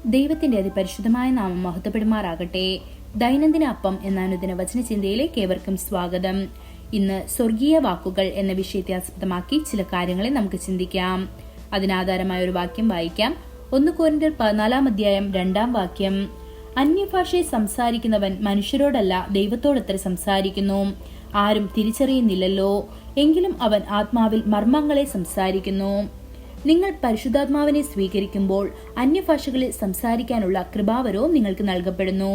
ദൈവത്തിന്റെ അതിപരിശുദ്ധമായ നാമം മഹത്വപ്പെടുമാറാകട്ടെ. ദൈനംദിന അപ്പം എന്ന അനുദിന വചനചിന്തയിലേക്ക് ഏവർക്കും സ്വാഗതം. ഇന്ന് സ്വർഗീയ വാക്കുകൾ എന്ന വിഷയത്തെ ആസ്പദമാക്കി ചില കാര്യങ്ങളെ നമുക്ക് ചിന്തിക്കാം. അതിനാധാരമായ ഒരു വാക്യം വായിക്കാം. 1 കൊരിന്ത്യർ 14:2 അന്യഭാഷയെ സംസാരിക്കുന്നവൻ മനുഷ്യരോടല്ല ദൈവത്തോടത്ര സംസാരിക്കുന്നു. ആരും തിരിച്ചറിയുന്നില്ലല്ലോ, എങ്കിലും അവൻ ആത്മാവിൽ മർമ്മങ്ങളെ സംസാരിക്കുന്നു. നിങ്ങൾ പരിശുദ്ധാത്മാവിനെ സ്വീകരിക്കുമ്പോൾ അന്യഭാഷകളിൽ സംസാരിക്കാനുള്ള കൃപാവരവും നിങ്ങൾക്ക് നൽകപ്പെടുന്നു.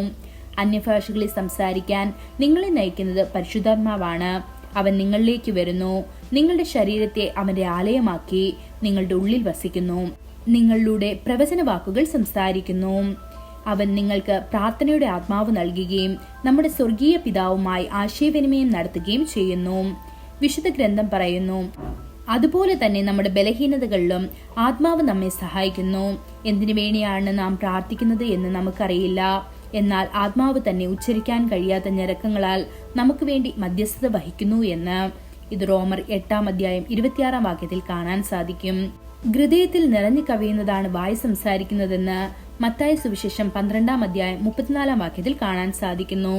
അന്യഭാഷകളിൽ സംസാരിക്കാൻ നിങ്ങളെ നയിക്കുന്നത് പരിശുദ്ധാത്മാവാണ്. അവൻ നിങ്ങളിലേക്ക് വരുന്നു, നിങ്ങളുടെ ശരീരത്തെ അവന്റെ ആലയമാക്കി നിങ്ങളുടെ ഉള്ളിൽ വസിക്കുന്നു, നിങ്ങളിലൂടെ പ്രവചന വാക്കുകൾ സംസാരിക്കുന്നു. അവൻ നിങ്ങൾക്ക് പ്രാർത്ഥനയുടെ ആത്മാവ് നൽകുകയും നമ്മുടെ സ്വർഗീയ പിതാവുമായി ആശയവിനിമയം നടത്തുകയും ചെയ്യുന്നു. വിശുദ്ധ ഗ്രന്ഥം പറയുന്നു, അതുപോലെ തന്നെ നമ്മുടെ ബലഹീനതകളിലും ആത്മാവ് നമ്മെ സഹായിക്കുന്നു. എന്തിനു വേണ്ടിയാണ് നാം പ്രാർത്ഥിക്കുന്നത് എന്ന് നമുക്കറിയില്ല, എന്നാൽ ആത്മാവ് തന്നെ ഉച്ചരിക്കാൻ കഴിയാത്ത ഞരക്കങ്ങളാൽ നമുക്ക് വേണ്ടി മധ്യസ്ഥത വഹിക്കുന്നു എന്ന് ഇത് റോമർ 8:26 കാണാൻ സാധിക്കും. ഹൃദയത്തിൽ നിറഞ്ഞു കവിയുന്നതാണ് വായ് സംസാരിക്കുന്നതെന്ന് മത്തായി സുവിശേഷം 12:34 കാണാൻ സാധിക്കുന്നു.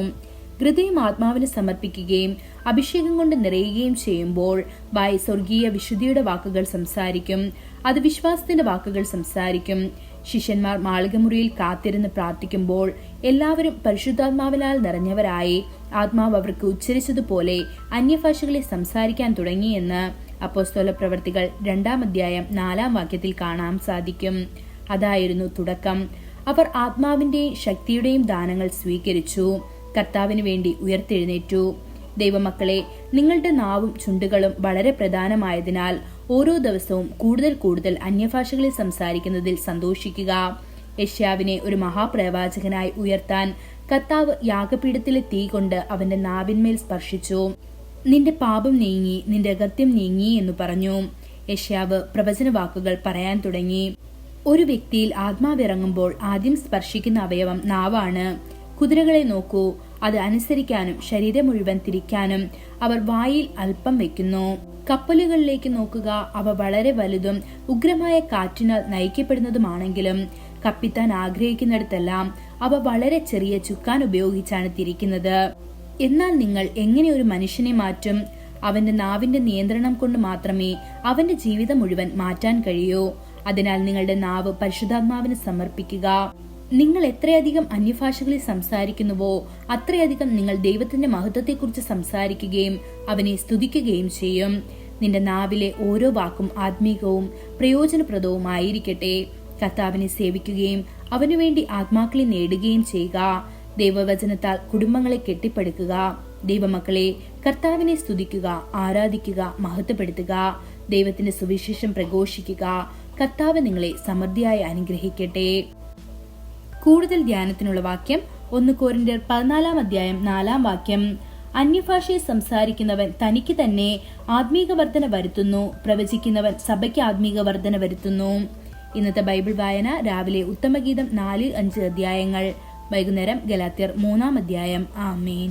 ഹൃദയം ആത്മാവിന് സമർപ്പിക്കുകയും അഭിഷേകം കൊണ്ട് നിറയുകയും ചെയ്യുമ്പോൾ വായ് സ്വർഗീയ വിശുദ്ധിയുടെ വാക്കുകൾ സംസാരിക്കും. അത് വിശ്വാസത്തിന്റെ വാക്കുകൾ സംസാരിക്കും. ശിഷ്യന്മാർ മാളികമുറിയിൽ കാത്തിരുന്ന് പ്രാർത്ഥിക്കുമ്പോൾ എല്ലാവരും പരിശുദ്ധാത്മാവിനാൽ നിറഞ്ഞവരായി ആത്മാവ് അവർക്ക് ഉച്ചരിച്ചതുപോലെ അന്യഭാഷകളിൽ സംസാരിക്കാൻ തുടങ്ങിയെന്ന് അപ്പോസ്തല പ്രവർത്തികൾ 2:4 കാണാൻ സാധിക്കും. അതായിരുന്നു തുടക്കം. അവർ ആത്മാവിന്റെയും ശക്തിയുടെയും ദാനങ്ങൾ സ്വീകരിച്ചു, കർത്താവിന് വേണ്ടി ഉയർത്തെഴുന്നേറ്റു. ദൈവമക്കളെ, നിങ്ങളുടെ നാവും ചുണ്ടുകളും വളരെ പ്രധാനമായതിനാൽ ഓരോ ദിവസവും കൂടുതൽ അന്യഭാഷകളിൽ സംസാരിക്കുന്നതിൽ സന്തോഷിക്കുക. യെശയ്യാവിനെ ഒരു മഹാപ്രവാചകനായി ഉയർത്താൻ കർത്താവ് യാഗപീഠത്തിലെ തീ കൊണ്ട് അവന്റെ നാവിന്മേൽ സ്പർശിച്ചു. നിന്റെ പാപം നീങ്ങി, നിന്റെ അകത്യം നീങ്ങി എന്ന് പറഞ്ഞു. യെശയ്യാവ് പ്രവചന വാക്കുകൾ പറയാൻ തുടങ്ങി. ഒരു വ്യക്തിയിൽ ആത്മാവിറങ്ങുമ്പോൾ ആദ്യം സ്പർശിക്കുന്ന അവയവം നാവാണ്. കുതിരകളെ നോക്കൂ, അത് അനുസരിക്കാനും ശരീരം മുഴുവൻ തിരിക്കാനും അവർ വായിൽ അല്പം വെക്കുന്നു. കപ്പലുകളിലേക്ക് നോക്കുക, അവ വളരെ വലുതും ഉഗ്രമായ കാറ്റിനാൽ നയിക്കപ്പെടുന്നതുമാണെങ്കിലും കപ്പിത്താൻ ആഗ്രഹിക്കുന്നിടത്തെല്ലാം അവ വളരെ ചെറിയ ചുക്കാൻ ഉപയോഗിച്ചാണ് തിരിക്കുന്നത്. എന്നാൽ നിങ്ങൾ എങ്ങനെ ഒരു മനുഷ്യനെ മാറ്റും? അവന്റെ നാവിന്റെ നിയന്ത്രണം കൊണ്ട് മാത്രമേ അവന്റെ ജീവിതം മുഴുവൻ മാറ്റാൻ കഴിയൂ. അതിനാൽ നിങ്ങളുടെ നാവ് പരിശുദ്ധാത്മാവിന് സമർപ്പിക്കുക. നിങ്ങൾ എത്രയധികം അന്യഭാഷകളിൽ സംസാരിക്കുന്നുവോ അത്രയധികം നിങ്ങൾ ദൈവത്തിന്റെ മഹത്വത്തെക്കുറിച്ച് സംസാരിക്കുകയും അവനെ സ്തുതിക്കുകയും ചെയ്യും. നിന്റെ നാവിലെ ഓരോ വാക്കും ആത്മീകവും പ്രയോജനപ്രദവുമായിരിക്കട്ടെ. കർത്താവിനെ സേവിക്കുകയും അവനുവേണ്ടി ആത്മാക്കളെ നേടുകയും ചെയ്യുക. ദൈവവചനത്താൽ കുടുംബങ്ങളെ കെട്ടിപ്പടുക്കുക. ദൈവമക്കളെ, കർത്താവിനെ സ്തുതിക്കുക, ആരാധിക്കുക, മഹത്വപ്പെടുത്തുക. ദൈവത്തിന്റെ സുവിശേഷം പ്രഘോഷിക്കുക. കർത്താവ് നിങ്ങളെ സമൃദ്ധിയായി അനുഗ്രഹിക്കട്ടെ. കൂടുതൽ ധ്യാനത്തിനുള്ള വാക്യം 1 കൊരിന്ത്യർ 14:4 അന്യഭാഷയെ സംസാരിക്കുന്നവൻ തനിക്ക് തന്നെ ആത്മീക വർധന വരുത്തുന്നു, പ്രവചിക്കുന്നവൻ സഭയ്ക്ക് ആത്മീക വർധന വരുത്തുന്നു. ഇന്നത്തെ ബൈബിൾ വായന രാവിലെ ഉത്തമഗീതം 4-5 അധ്യായങ്ങൾ, വൈകുന്നേരം ഗലാത്യർ 3 അധ്യായം. ആമേൻ.